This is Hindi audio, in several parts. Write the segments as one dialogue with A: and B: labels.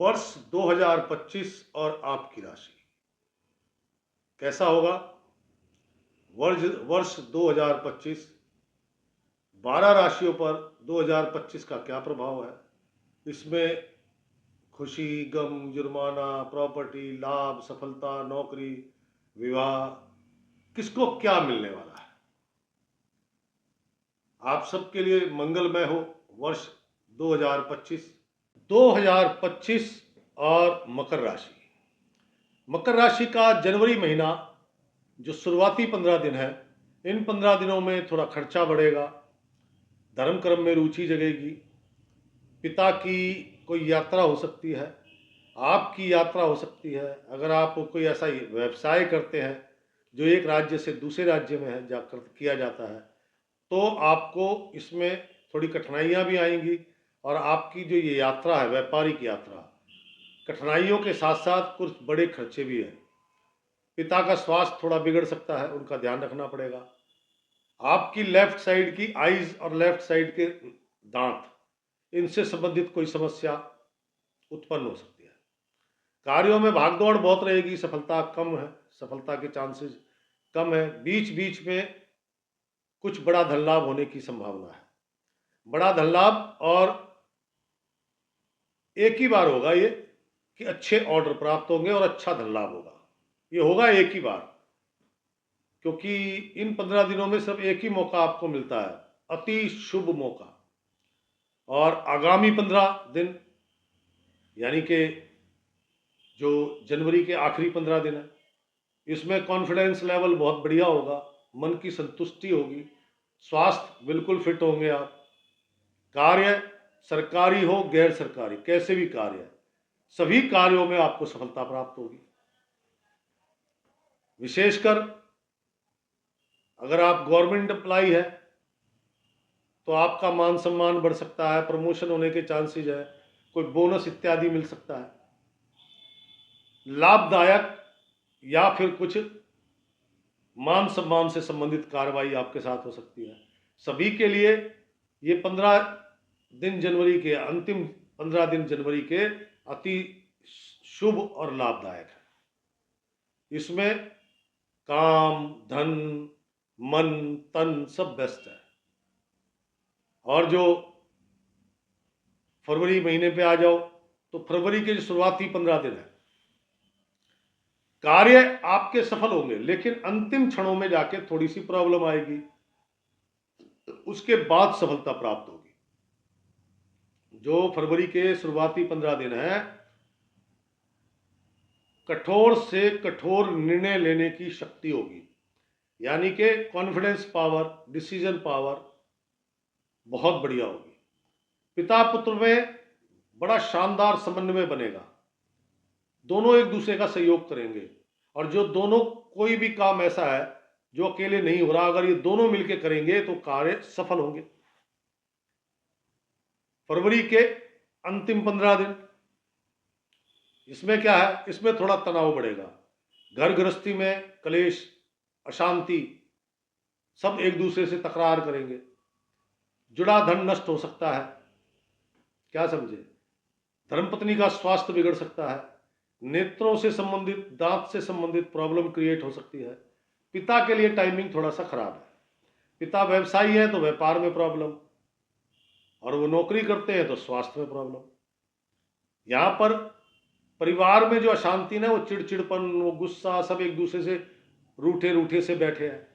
A: वर्ष 2025 और आपकी राशि कैसा होगा? वर्ष वर्ष 2025 12 राशियों पर 2025 का क्या प्रभाव है? इसमें खुशी, गम, जुर्माना, प्रॉपर्टी, लाभ, सफलता, नौकरी, विवाह, किसको क्या मिलने वाला है? आप सबके लिए मंगलमय हो वर्ष 2025। 2025 और मकर राशि। मकर राशि का जनवरी महीना जो शुरुआती 15 दिन है, इन 15 दिनों में थोड़ा खर्चा बढ़ेगा, धर्म कर्म में रुचि जगेगी, पिता की कोई यात्रा हो सकती है, आपकी यात्रा हो सकती है। अगर आप कोई ऐसा व्यवसाय करते हैं जो एक राज्य से दूसरे राज्य में है जाकर किया जाता है, तो आपको इसमें थोड़ी कठिनाइयाँ भी आएंगी। और आपकी जो ये यात्रा है, व्यापारिक यात्रा, कठिनाइयों के साथ साथ कुछ बड़े खर्चे भी हैं। पिता का स्वास्थ्य थोड़ा बिगड़ सकता है, उनका ध्यान रखना पड़ेगा। आपकी लेफ्ट साइड की आईज और लेफ्ट साइड के दांत, इनसे संबंधित कोई समस्या उत्पन्न हो सकती है। कार्यों में भागदौड़ बहुत रहेगी, सफलता कम है, सफलता के चांसेस कम है। बीच बीच में कुछ बड़ा धन लाभ होने की संभावना है। बड़ा धन लाभ और एक ही बार होगा ये कि अच्छे ऑर्डर प्राप्त होंगे और अच्छा धन लाभ होगा। ये होगा एक ही बार, क्योंकि इन 15 दिनों में सिर्फ एक ही मौका आपको मिलता है, अति शुभ मौका। और आगामी 15 दिन यानी कि जो जनवरी के आखिरी 15 दिन है, इसमें कॉन्फिडेंस लेवल बहुत बढ़िया होगा, मन की संतुष्टि होगी, स्वास्थ्य बिल्कुल फिट होंगे आप। कार्य सरकारी हो गैर सरकारी, कैसे भी कार्य, सभी कार्यों में आपको सफलता प्राप्त होगी। विशेषकर अगर आप गवर्नमेंट एम्प्लॉय है तो आपका मान सम्मान बढ़ सकता है, प्रमोशन होने के चांसेस है, कोई बोनस इत्यादि मिल सकता है। लाभदायक या फिर कुछ मान सम्मान से संबंधित कार्रवाई आपके साथ हो सकती है। सभी के लिए ये 15 दिन जनवरी के, अंतिम 15 दिन जनवरी के अति शुभ और लाभदायक है। इसमें काम, धन, मन, तन सब बेस्ट है। और जो फरवरी महीने पे आ जाओ तो फरवरी के जो शुरुआती 15 दिन है, कार्य आपके सफल होंगे, लेकिन अंतिम क्षणों में जाके थोड़ी सी प्रॉब्लम आएगी, उसके बाद सफलता प्राप्त होगी। जो फरवरी के शुरुआती 15 दिन है, कठोर से कठोर निर्णय लेने की शक्ति होगी, यानी कि कॉन्फिडेंस पावर, डिसीजन पावर बहुत बढ़िया होगी। पिता पुत्र में बड़ा शानदार समन्वय बनेगा, दोनों एक दूसरे का सहयोग करेंगे। और जो दोनों, कोई भी काम ऐसा है जो अकेले नहीं हो रहा, अगर ये दोनों मिलकर करेंगे तो कार्य सफल होंगे। फरवरी के अंतिम 15 दिन, इसमें क्या है, इसमें थोड़ा तनाव बढ़ेगा, घर गृहस्थी में कलेश, अशांति, सब एक दूसरे से तकरार करेंगे, जुड़ा धन नष्ट हो सकता है, क्या समझे, धर्मपत्नी का स्वास्थ्य बिगड़ सकता है, नेत्रों से संबंधित, दांत से संबंधित प्रॉब्लम क्रिएट हो सकती है। पिता के लिए टाइमिंग थोड़ा सा खराब है, पिता व्यवसायी है तो व्यापार में प्रॉब्लम, और वो नौकरी करते हैं तो स्वास्थ्य में प्रॉब्लम। यहां पर परिवार में जो अशांति ना, वो चिड़चिड़पन, वो गुस्सा, सब एक दूसरे से रूठे रूठे से बैठे हैं।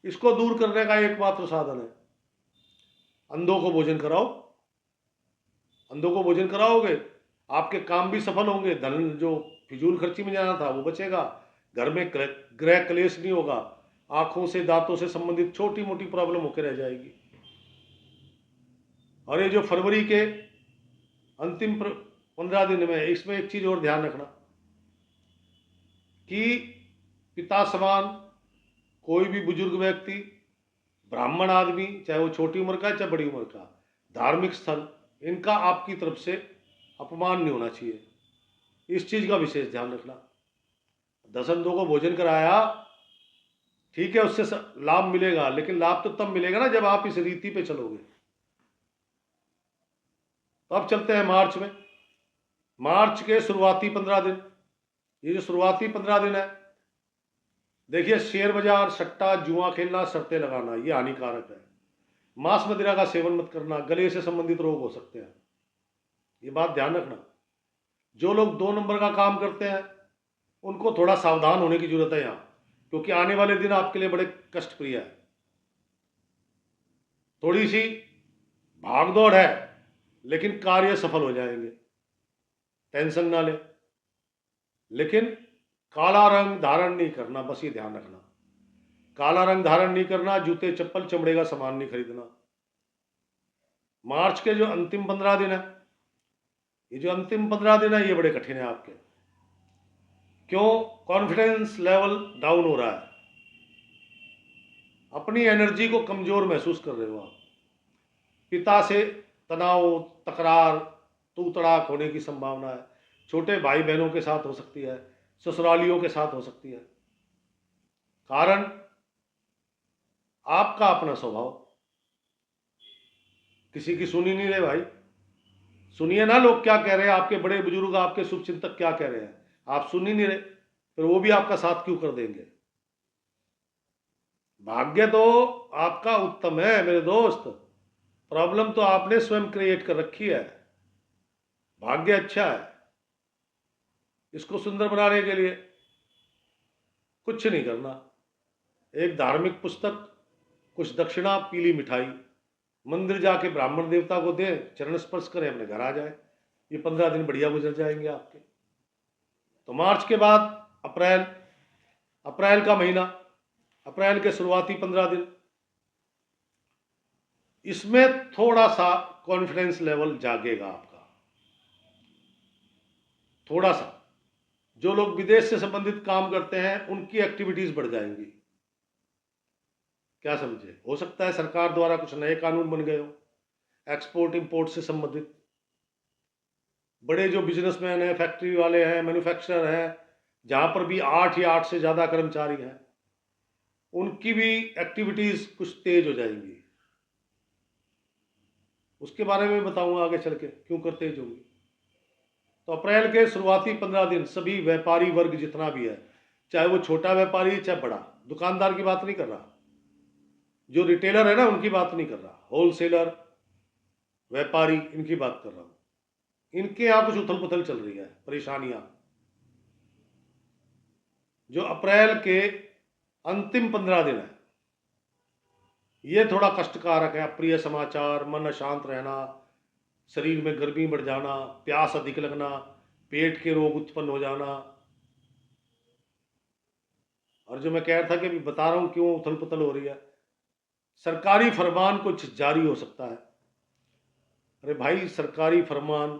A: इसको दूर करने का एकमात्र साधन है, अंधों को भोजन कराओ। अंधों को भोजन कराओगे, आपके काम भी सफल होंगे, धन जो फिजूल खर्ची में जाना था वो बचेगा, घर में गृह क्लेश नहीं होगा, आंखों से, दांतों से संबंधित छोटी मोटी प्रॉब्लम होकर रह जाएगी। और ये जो फरवरी के अंतिम 15 दिन में, इसमें एक चीज और ध्यान रखना कि पिता समान कोई भी बुजुर्ग व्यक्ति, ब्राह्मण आदमी, चाहे वो छोटी उम्र का है चाहे बड़ी उम्र का, धार्मिक स्थल, इनका आपकी तरफ से अपमान नहीं होना चाहिए। इस चीज का विशेष ध्यान रखना। 10 अंधों को भोजन कराया, ठीक है, उससे लाभ मिलेगा, लेकिन लाभ तो तब मिलेगा ना जब आप इस रीति पे चलोगे। तो अब चलते हैं मार्च में। मार्च के शुरुआती 15 दिन, ये जो शुरुआती 15 दिन है, देखिए शेयर बाजार, सट्टा, जुआ खेलना, शर्तें लगाना, ये हानिकारक है। मांस मदिरा का सेवन मत करना, गले से संबंधित रोग हो सकते हैं, ये बात ध्यान रखना। जो लोग 2 नंबर का काम करते हैं उनको थोड़ा सावधान होने की जरूरत है यहाँ, क्योंकि आने वाले दिन आपके लिए बड़े कष्टप्रिय है। थोड़ी सी भागदौड़ है लेकिन कार्य सफल हो जाएंगे, टेंशन ना ले। लेकिन काला रंग धारण नहीं करना, बस ये ध्यान रखना। काला रंग धारण नहीं करना, जूते चप्पल चमड़े का सामान नहीं खरीदना। मार्च के जो अंतिम 15 दिन है, ये जो अंतिम 15 दिन है ये बड़े कठिन है आपके। क्यों? कॉन्फिडेंस लेवल डाउन हो रहा है, अपनी एनर्जी को कमजोर महसूस कर रहे हो आप। पिता से तनाव, तकरार, तू तड़ाक होने की संभावना है। छोटे भाई बहनों के साथ हो सकती है, ससुरालियों के साथ हो सकती है। कारण आपका अपना स्वभाव, किसी की सुनी नहीं रहे भाई। सुनिए ना लोग क्या कह रहे हैं, आपके बड़े बुजुर्ग, आपके शुभचिंतक क्या कह रहे हैं, आप सुन ही नहीं रहे, फिर वो भी आपका साथ क्यों कर देंगे। भाग्य तो आपका उत्तम है मेरे दोस्त, प्रॉब्लम तो आपने स्वयं क्रिएट कर रखी है। भाग्य अच्छा है, इसको सुंदर बनाने के लिए कुछ नहीं करना। एक धार्मिक पुस्तक, कुछ दक्षिणा, पीली मिठाई, मंदिर जाके ब्राह्मण देवता को दे, चरण स्पर्श करें, अपने घर आ जाए। ये 15 दिन बढ़िया गुजर जाएंगे आपके। तो मार्च के बाद अप्रैल, अप्रैल का महीना, अप्रैल के शुरुआती 15 दिन, इसमें थोड़ा सा कॉन्फिडेंस लेवल जागेगा आपका, थोड़ा सा। जो लोग विदेश से संबंधित काम करते हैं उनकी एक्टिविटीज बढ़ जाएंगी। क्या समझे? हो सकता है सरकार द्वारा कुछ नए कानून बन गए हो एक्सपोर्ट इंपोर्ट से संबंधित। बड़े जो बिजनेसमैन हैं, फैक्ट्री वाले हैं, मैन्युफैक्चरर हैं, जहां पर भी 8 या 8 से ज्यादा कर्मचारी हैं, उनकी भी एक्टिविटीज कुछ तेज हो जाएंगी। उसके बारे में बताऊंगा आगे चल के क्यों कर तेज होंगी। तो अप्रैल के शुरुआती 15 दिन सभी व्यापारी वर्ग जितना भी है, चाहे वो छोटा व्यापारी चाहे बड़ा, दुकानदार की बात नहीं कर रहा, जो रिटेलर है ना उनकी बात नहीं कर रहा, होलसेलर, व्यापारी, इनकी बात कर रहा हूं। इनके यहां कुछ उथल पुथल चल रही है, परेशानियां। जो अप्रैल के अंतिम 15 दिन है ये थोड़ा कष्टकारक है। अप्रिय समाचार, मन अशांत रहना, शरीर में गर्मी बढ़ जाना, प्यास अधिक लगना, पेट के रोग उत्पन्न हो जाना। और जो मैं कह रहा था कि अभी बता रहा हूं क्यों उथल पुथल हो रही है, सरकारी फरमान कुछ जारी हो सकता है। अरे भाई, सरकारी फरमान,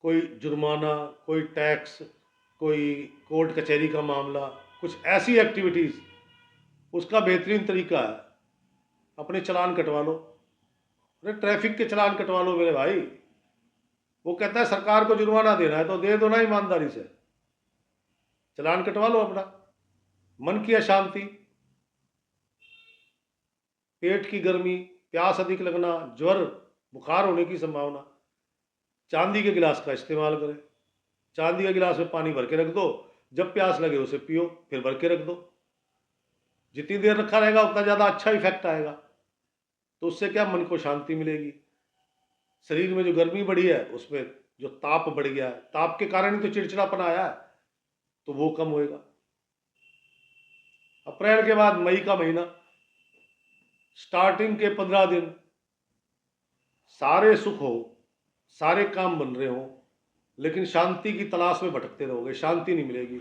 A: कोई जुर्माना, कोई टैक्स, कोई कोर्ट कचहरी का मामला, कुछ ऐसी एक्टिविटीज, उसका बेहतरीन तरीका है अपने चालान कटवा लो। अरे ट्रैफिक के चालान कटवा लो मेरे भाई। वो कहता है सरकार को जुर्माना देना है तो दे दो ना ईमानदारी से, चालान कटवा लो अपना। मन की अशांति, पेट की गर्मी, प्यास अधिक लगना, ज्वर, बुखार होने की संभावना, चांदी के गिलास का इस्तेमाल करें। चांदी के गिलास में पानी भर के रख दो, जब प्यास लगे उसे पियो, फिर भर के रख दो। जितनी देर रखा रहेगा उतना ज़्यादा अच्छा इफेक्ट आएगा। तो उससे क्या, मन को शांति मिलेगी। शरीर में जो गर्मी बढ़ी है, उसमें जो ताप बढ़ गया है, ताप के कारण ही तो चिड़चिड़ापन आया है, तो वो कम होएगा। अप्रैल के बाद मई का महीना, स्टार्टिंग के 15 दिन सारे सुख हो, सारे काम बन रहे हो, लेकिन शांति की तलाश में भटकते रहोगे, शांति नहीं मिलेगी।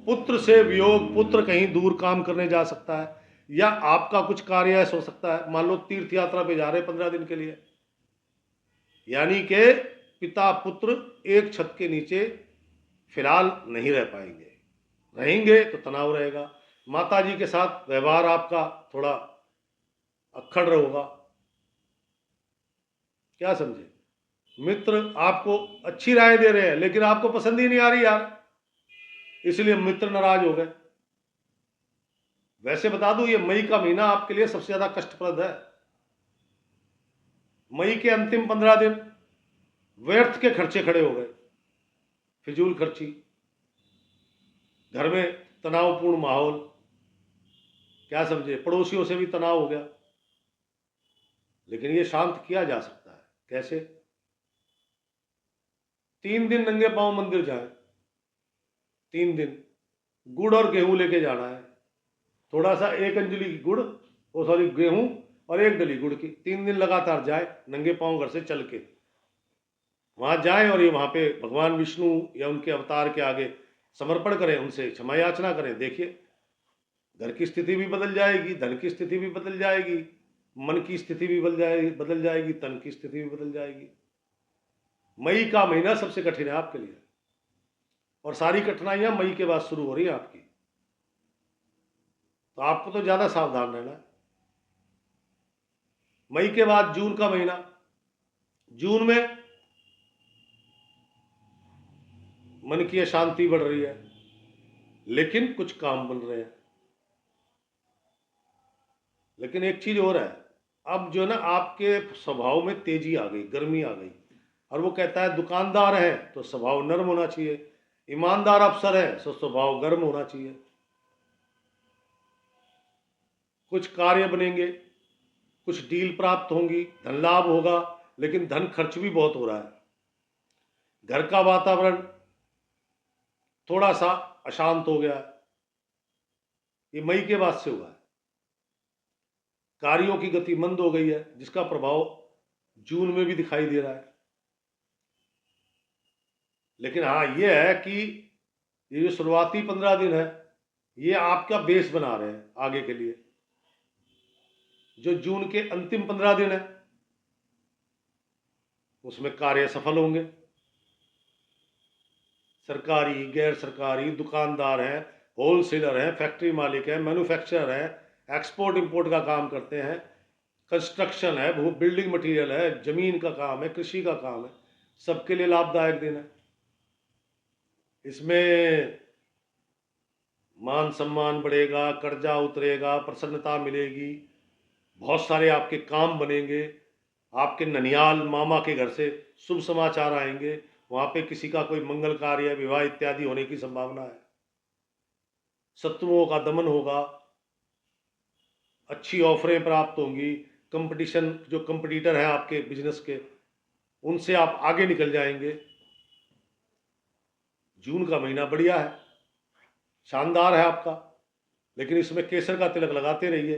A: पुत्र से वियोग, पुत्र कहीं दूर काम करने जा सकता है, या आपका कुछ कार्य ऐसा हो सकता है, मान लो तीर्थ यात्रा पे जा रहे 15 दिन के लिए, यानी कि पिता पुत्र एक छत के नीचे फिलहाल नहीं रह पाएंगे। रहेंगे तो तनाव रहेगा। माता जी के साथ व्यवहार आपका थोड़ा अक्खड़ होगा। क्या समझे? मित्र आपको अच्छी राय दे रहे हैं लेकिन आपको पसंद ही नहीं आ रही यार, इसलिए मित्र नाराज हो गए। वैसे बता दूं, ये मई का महीना आपके लिए सबसे ज्यादा कष्टप्रद है। मई के अंतिम 15 दिन व्यर्थ के खर्चे खड़े हो गए। फिजूल खर्ची, घर में तनावपूर्ण माहौल, क्या समझे, पड़ोसियों से भी तनाव हो गया। लेकिन ये शांत किया जा सकता है। कैसे? 3 दिन नंगे पांव मंदिर जाए, 3 दिन गुड़ और गेहूं लेके जाना है, थोड़ा सा 1 अंजलि गुड़, वो सॉरी गेहूं और 1 डली गुड़ की, 3 दिन लगातार जाए नंगे पांव घर से चल के, वहां जाए और ये वहां पे भगवान विष्णु या उनके अवतार के आगे समर्पण करें, उनसे क्षमा याचना करें। देखिए घर की स्थिति भी बदल जाएगी, धन की स्थिति भी बदल जाएगी, मन की स्थिति भी बदल जाएगी, तन की स्थिति भी बदल जाएगी। मई का महीना सबसे कठिन है आपके लिए, और सारी कठिनाइयां मई के बाद शुरू हो रही है आपकी, तो आपको तो ज्यादा सावधान रहना है। मई के बाद जून का महीना, जून में मन की अशांति बढ़ रही है, लेकिन कुछ काम बन रहे हैं। लेकिन एक चीज और है, अब जो है ना आपके स्वभाव में तेजी आ गई, गर्मी आ गई, और वो कहता है दुकानदार है तो स्वभाव नर्म होना चाहिए, ईमानदार अफसर है तो स्वभाव गर्म होना चाहिए। कुछ कार्य बनेंगे, कुछ डील प्राप्त होंगी, धन लाभ होगा, लेकिन धन खर्च भी बहुत हो रहा है। घर का वातावरण थोड़ा सा अशांत हो गया है, ये मई के बाद से हुआ है। कार्यों की गति मंद हो गई है, जिसका प्रभाव जून में भी दिखाई दे रहा है। लेकिन हाँ ये है कि ये जो शुरुआती 15 दिन है, ये आपका बेस बना रहे हैं आगे के लिए। जो जून के अंतिम 15 दिन है, उसमें कार्य सफल होंगे। सरकारी, गैर सरकारी, दुकानदार हैं, होलसेलर हैं, फैक्ट्री मालिक हैं, मैन्युफैक्चरर हैं, एक्सपोर्ट इंपोर्ट का काम करते हैं, कंस्ट्रक्शन है, बिल्डिंग मटेरियल है, जमीन का काम है, कृषि का काम है, सबके लिए लाभदायक दिन है। इसमें मान सम्मान बढ़ेगा, कर्जा उतरेगा, प्रसन्नता मिलेगी, बहुत सारे आपके काम बनेंगे, आपके ननियाल मामा के घर से शुभ समाचार आएंगे, वहां पे किसी का कोई मंगल कार्य, विवाह इत्यादि होने की संभावना है। शत्रुओं का दमन होगा, अच्छी ऑफरें प्राप्त होंगी, कंपटीशन, जो कंपटीटर है आपके बिजनेस के, उनसे आप आगे निकल जाएंगे। जून का महीना बढ़िया है, शानदार है आपका, लेकिन इसमें केसर का तिलक लगाते रहिए,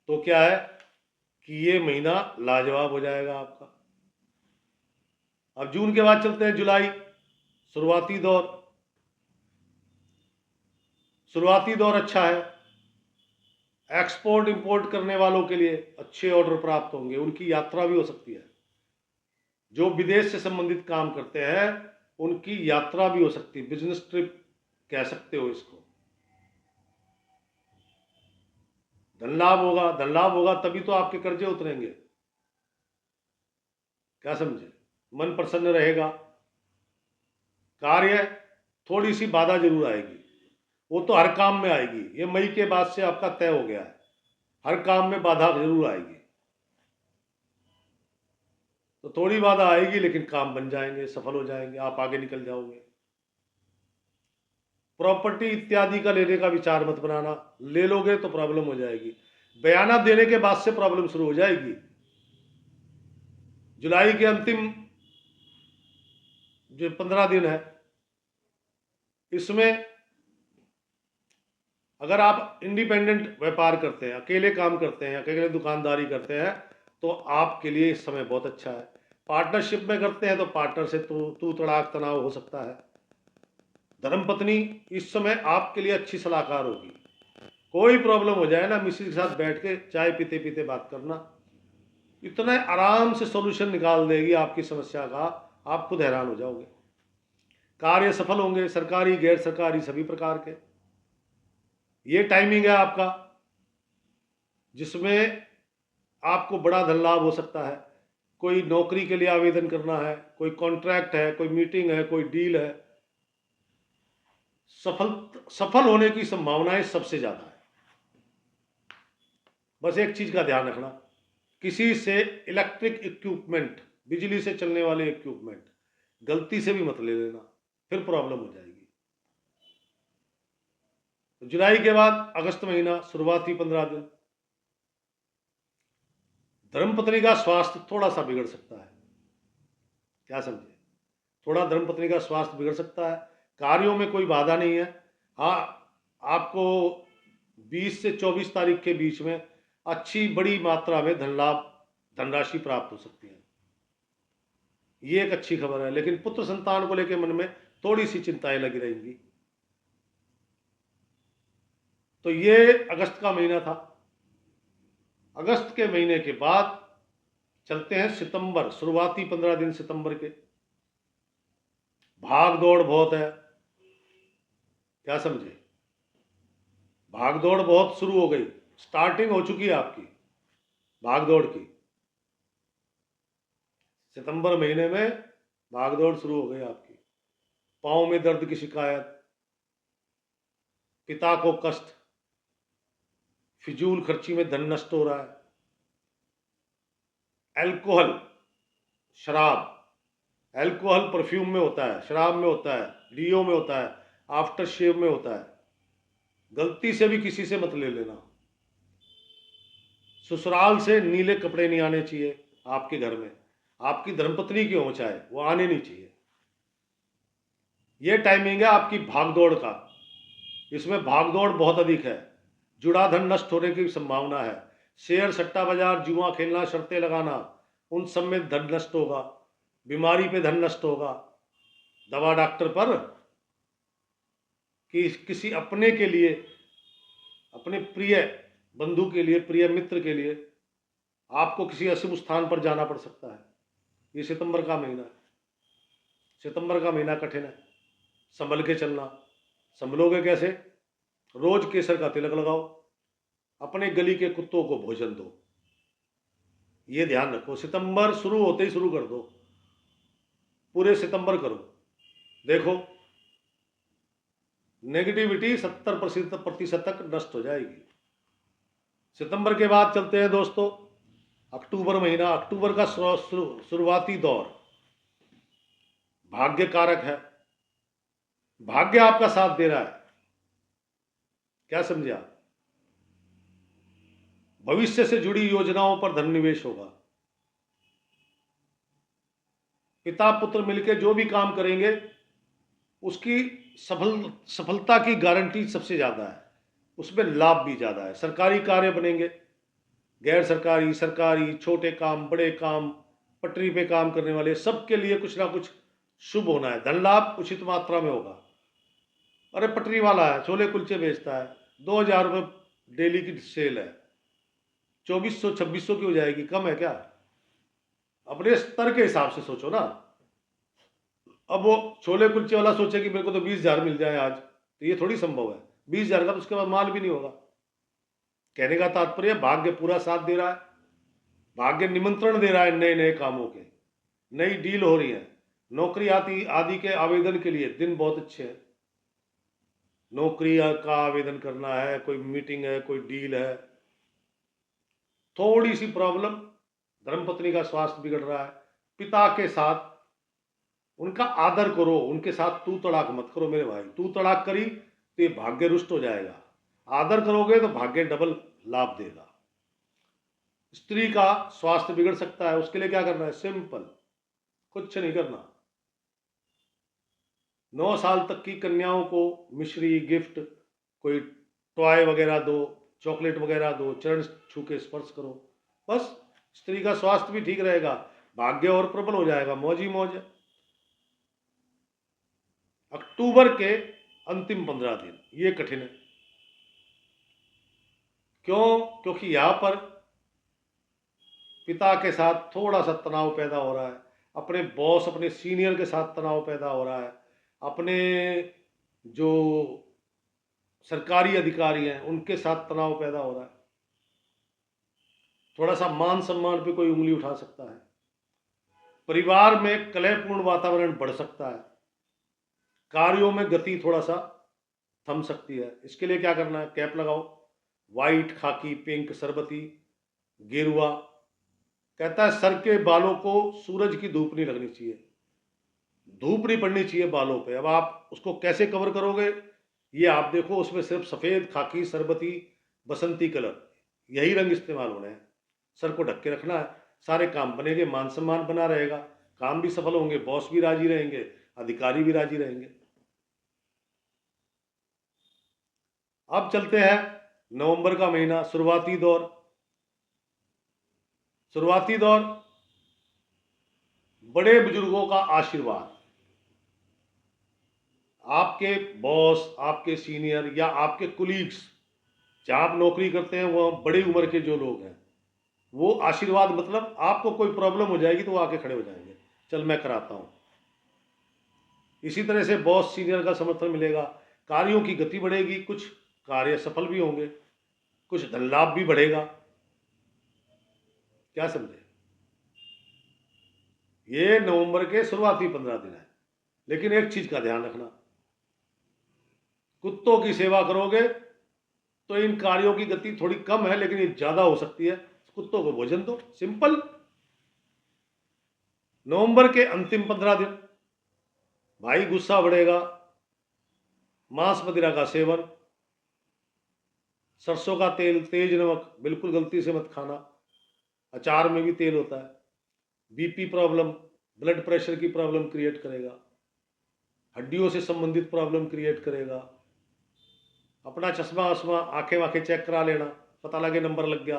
A: तो क्या है कि ये महीना लाजवाब हो जाएगा आपका। अब जून के बाद चलते हैं जुलाई, शुरुआती दौर। शुरुआती दौर अच्छा है, एक्सपोर्ट इंपोर्ट करने वालों के लिए अच्छे ऑर्डर प्राप्त होंगे, उनकी यात्रा भी हो सकती है। जो विदेश से संबंधित काम करते हैं उनकी यात्रा भी हो सकती है, बिजनेस ट्रिप कह सकते हो इसको। धन लाभ होगा, धन लाभ होगा तभी तो आपके कर्जे उतरेंगे, क्या समझे, मन प्रसन्न रहेगा। कार्य थोड़ी सी बाधा जरूर आएगी, वो तो हर काम में आएगी, ये मई के बाद से आपका तय हो गया है, हर काम में बाधा जरूर आएगी। तो थोड़ी बाधा आएगी लेकिन काम बन जाएंगे, सफल हो जाएंगे, आप आगे निकल जाओगे। प्रॉपर्टी इत्यादि का लेने का विचार मत बनाना, ले लोगे तो प्रॉब्लम हो जाएगी, बयाना देने के बाद से प्रॉब्लम शुरू हो जाएगी। जुलाई के अंतिम जो 15 दिन है, इसमें अगर आप इंडिपेंडेंट व्यापार करते हैं, अकेले काम करते हैं, अकेले दुकानदारी करते हैं, तो आपके लिए इस समय बहुत अच्छा है। पार्टनरशिप में करते हैं तो पार्टनर से तू तड़ाक तनाव हो सकता है। धर्मपत्नी इस समय आपके लिए अच्छी सलाहकार होगी, कोई प्रॉब्लम हो जाए ना, मिसेज के साथ बैठ के चाय पीते पीते बात करना, इतना आराम से सॉल्यूशन निकाल देगी आपकी समस्या का, आप खुद हैरान हो जाओगे। कार्य सफल होंगे, सरकारी गैर सरकारी सभी प्रकार के। ये टाइमिंग है आपका जिसमें आपको बड़ा धन लाभ हो सकता है। कोई नौकरी के लिए आवेदन करना है, कोई कॉन्ट्रैक्ट है, कोई मीटिंग है, कोई डील है, सफल होने की संभावनाएं सबसे ज्यादा है। बस एक चीज का ध्यान रखना, किसी से इलेक्ट्रिक इक्विपमेंट, बिजली से चलने वाले इक्विपमेंट गलती से भी मत ले लेना, फिर प्रॉब्लम हो जाएगी। तो जुलाई के बाद अगस्त महीना, शुरुआती 15 दिन धर्मपत्नी का स्वास्थ्य थोड़ा सा बिगड़ सकता है। क्या समझे? थोड़ा धर्मपत्नी का स्वास्थ्य बिगड़ सकता है। कार्यों में कोई बाधा नहीं है। हाँ, आपको 20 से 24 तारीख के बीच में अच्छी बड़ी मात्रा में धन लाभ, धनराशि प्राप्त हो सकती है। ये एक अच्छी खबर है। लेकिन पुत्र संतान को लेकर मन में थोड़ी सी चिंताएं लगी रहेंगी। तो ये अगस्त का महीना था। अगस्त के महीने के बाद चलते हैं सितंबर, शुरुआती 15 दिन सितंबर के। भाग दौड़ बहुत है। क्या समझे? भाग दौड़ बहुत शुरू हो गई, स्टार्टिंग हो चुकी है आपकी भाग दौड़ की। सितंबर महीने में भाग दौड़ शुरू हो गई आपकी। पाँव में दर्द की शिकायत, पिता को कष्ट, फिजूल खर्ची में धन नष्ट हो रहा है, अल्कोहल, शराब, अल्कोहल परफ्यूम में होता है, शराब में होता है, डीओ में होता है, आफ्टर शेव में होता है। गलती से भी किसी से मत ले लेना। ससुराल से नीले कपड़े नहीं आने चाहिए आपके घर में। आपकी धर्मपत्नी की हो चाहे, वो आने नहीं चाहिए। ये टाइमिंग है आपकी भागदौड़ का। इसमें भागदौड़ बहुत अधिक है। जुड़ा धन नष्ट होने की संभावना है। शेयर, सट्टा बाजार, जुआ खेलना, शर्तें लगाना, उन सब में धन नष्ट होगा। बीमारी पे धन नष्ट होगा। दवा डॉक्टर पर कि किसी अपने के लिए, अपने प्रिय बंधु के लिए, प्रिय मित्र के लिए आपको किसी अशुभ स्थान पर जाना पड़ सकता है। ये सितंबर का महीना है। सितंबर का महीना कठिन है। संभल के चलना। संभलोगे कैसे? रोज केसर का तिलक लगाओ। अपने गली के कुत्तों को भोजन दो। ये ध्यान रखो। सितंबर शुरू होते ही शुरू कर दो। पूरे सितंबर करो। देखो, नेगेटिविटी 70% तक नष्ट हो जाएगी। सितंबर के बाद चलते हैं दोस्तों अक्टूबर महीना। अक्टूबर का शुरुआती दौर भाग्य कारक है। भाग्य आपका साथ दे रहा है। क्या समझे आप? भविष्य से जुड़ी योजनाओं पर धन निवेश होगा। पिता पुत्र मिलकर जो भी काम करेंगे उसकी सफलता की गारंटी सबसे ज्यादा है। उसमें लाभ भी ज्यादा है। सरकारी कार्य बनेंगे, गैर सरकारी, सरकारी, छोटे काम, बड़े काम, पटरी पे काम करने वाले सबके लिए कुछ ना कुछ शुभ होना है। धन लाभ उचित मात्रा में होगा। अरे पटरी वाला है, छोले कुलचे बेचता है, 2000 रुपये डेली की सेल है, 2400-2600 की हो जाएगी, कम है क्या? अपने स्तर के हिसाब से सोचो ना। अब वो छोले कुलचे वाला सोचे कि मेरे को तो 20,000 मिल जाए आज, तो ये थोड़ी संभव है। 20,000 का तो उसके बाद माल भी नहीं होगा। कहने का तात्पर्य भाग्य पूरा साथ दे रहा है। भाग्य निमंत्रण दे रहा है नए नए कामों के। नई डील हो रही है। नौकरी आदि के आवेदन के लिए दिन बहुत अच्छे हैं। नौकरी का आवेदन करना है, कोई मीटिंग है, कोई डील है। थोड़ी सी प्रॉब्लम, धर्मपत्नी का स्वास्थ्य बिगड़ रहा है। पिता के साथ उनका आदर करो, उनके साथ तू तड़ाक मत करो मेरे भाई। तू तड़ाक करी तो ये भाग्य रुष्ट हो जाएगा। आदर करोगे तो भाग्य डबल लाभ देगा। स्त्री का स्वास्थ्य बिगड़ सकता है। उसके लिए क्या करना है? सिंपल, कुछ नहीं करना। 9 साल तक की कन्याओं को मिश्री, गिफ्ट, कोई टॉय वगैरह दो, चॉकलेट वगैरह दो, चरण छू के स्पर्श करो। बस स्त्री का स्वास्थ्य भी ठीक रहेगा, भाग्य और प्रबल हो जाएगा। मौज ही मौज है। अक्टूबर के अंतिम 15 दिन ये कठिन है। क्यों? क्योंकि यहां पर पिता के साथ थोड़ा सा तनाव पैदा हो रहा है। अपने बॉस, अपने सीनियर के साथ तनाव पैदा हो रहा है। अपने जो सरकारी अधिकारी हैं उनके साथ तनाव पैदा हो रहा है। थोड़ा सा मान सम्मान पे कोई उंगली उठा सकता है। परिवार में कलहपूर्ण वातावरण बढ़ सकता है। कार्यों में गति थोड़ा सा थम सकती है। इसके लिए क्या करना है? कैप लगाओ, वाइट, खाकी, पिंक, सरबती, गेरुआ। कहता है सर के बालों को सूरज की धूप नहीं लगनी चाहिए। धूप नहीं पड़नी चाहिए बालों पे। अब आप उसको कैसे कवर करोगे, ये आप देखो, उसमें सिर्फ सफ़ेद, खाकी, सरबती, बसंती कलर, यही रंग इस्तेमाल होने हैं। सर को ढक के रखना है, सारे काम बनेंगे, मान सम्मान बना रहेगा, काम भी सफल होंगे, बॉस भी राजी रहेंगे, अधिकारी भी राजी रहेंगे। अब चलते हैं नवंबर का महीना, शुरुआती दौर। शुरुआती दौर, बड़े बुजुर्गों का आशीर्वाद, आपके बॉस, आपके सीनियर या आपके कुलीग्स, जहाँ आप नौकरी करते हैं, वो बड़ी उम्र के जो लोग हैं, वो आशीर्वाद, मतलब आपको कोई प्रॉब्लम हो जाएगी तो वो आके खड़े हो जाएंगे, चल मैं कराता हूँ। इसी तरह से बॉस, सीनियर का समर्थन मिलेगा, कार्यों की गति बढ़ेगी, कुछ कार्य सफल भी होंगे, कुछ धन लाभ भी बढ़ेगा। क्या समझे? ये नवंबर के शुरुआती 15 दिन है। लेकिन एक चीज का ध्यान रखना, कुत्तों की सेवा करोगे तो इन कार्यों की गति थोड़ी कम है, लेकिन ये ज्यादा हो सकती है। कुत्तों को भोजन दो, सिंपल। नवंबर के अंतिम 15 दिन भाई गुस्सा बढ़ेगा, मांस मदिरा का सेवन, सरसों का तेल, तेज नमक बिल्कुल गलती से मत खाना, अचार में भी तेल होता है, बीपी प्रॉब्लम, ब्लड प्रेशर की प्रॉब्लम क्रिएट करेगा, हड्डियों से संबंधित प्रॉब्लम क्रिएट करेगा। अपना चश्मा वश्मा, आंखें वाखें चेक करा लेना, पता लगे नंबर लग गया।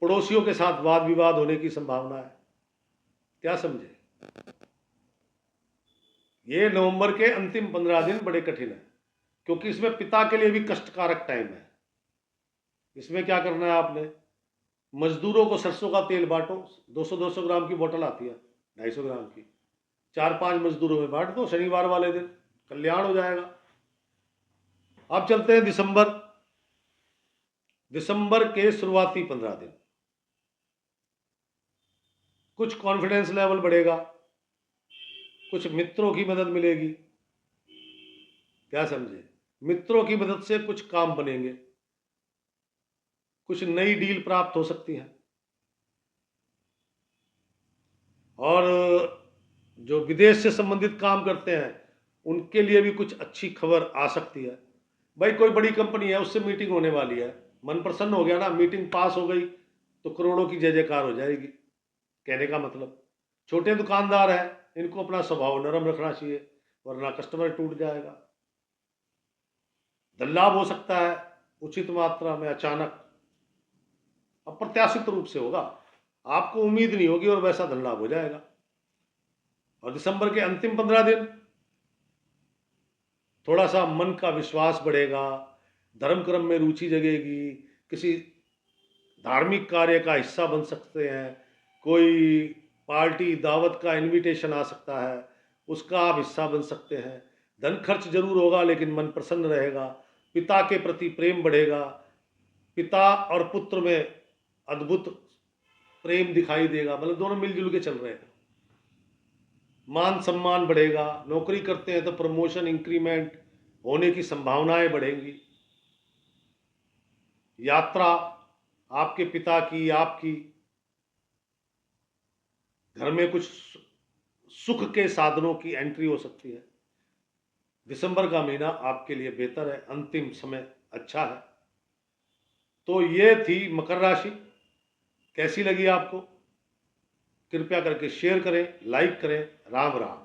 A: पड़ोसियों के साथ वाद विवाद होने की संभावना है। क्या समझे? ये नवंबर के अंतिम 15 दिन बड़े कठिन है, क्योंकि इसमें पिता के लिए भी कष्टकारक टाइम है। इसमें क्या करना है आपने, मजदूरों को सरसों का तेल बांटो, 200-200 ग्राम की बोतल आती है, 250 ग्राम की, 4-5 मजदूरों में बांट दो, शनिवार वाले दिन कल्याण हो जाएगा। अब चलते हैं दिसंबर। दिसंबर के शुरुआती 15 दिन, कुछ कॉन्फिडेंस लेवल बढ़ेगा, कुछ मित्रों की मदद मिलेगी। क्या समझे? मित्रों की मदद से कुछ काम बनेंगे, कुछ नई डील प्राप्त हो सकती है, और जो विदेश से संबंधित काम करते हैं उनके लिए भी कुछ अच्छी खबर आ सकती है। भाई कोई बड़ी कंपनी है, उससे मीटिंग होने वाली है, मन प्रसन्न हो गया ना, मीटिंग पास हो गई तो करोड़ों की जय जयकार हो जाएगी। कहने का मतलब, छोटे दुकानदार हैं, इनको अपना स्वभाव नरम रखना चाहिए, वरना कस्टमर टूट जाएगा। धन लाभ हो सकता है उचित मात्रा में, अचानक, अप्रत्याशित रूप से होगा, आपको उम्मीद नहीं होगी और वैसा धन लाभ हो जाएगा। और दिसंबर के अंतिम 15 दिन थोड़ा सा मन का विश्वास बढ़ेगा, धर्म कर्म में रुचि जगेगी, किसी धार्मिक कार्य का हिस्सा बन सकते हैं, कोई पार्टी दावत का इनविटेशन आ सकता है, उसका आप हिस्सा बन सकते हैं। धन खर्च जरूर होगा लेकिन मन प्रसन्न रहेगा, पिता के प्रति प्रेम बढ़ेगा, पिता और पुत्र में अद्भुत प्रेम दिखाई देगा, मतलब दोनों मिलजुल के चल रहे हैं। मान सम्मान बढ़ेगा, नौकरी करते हैं तो प्रमोशन, इंक्रीमेंट होने की संभावनाएं बढ़ेंगी। यात्रा, आपके पिता की, आपकी, घर में कुछ सुख के साधनों की एंट्री हो सकती है। दिसंबर का महीना आपके लिए बेहतर है, अंतिम समय अच्छा है। तो ये थी मकर राशि। कैसी लगी आपको? कृपया करके शेयर करें, लाइक करें। राम राम।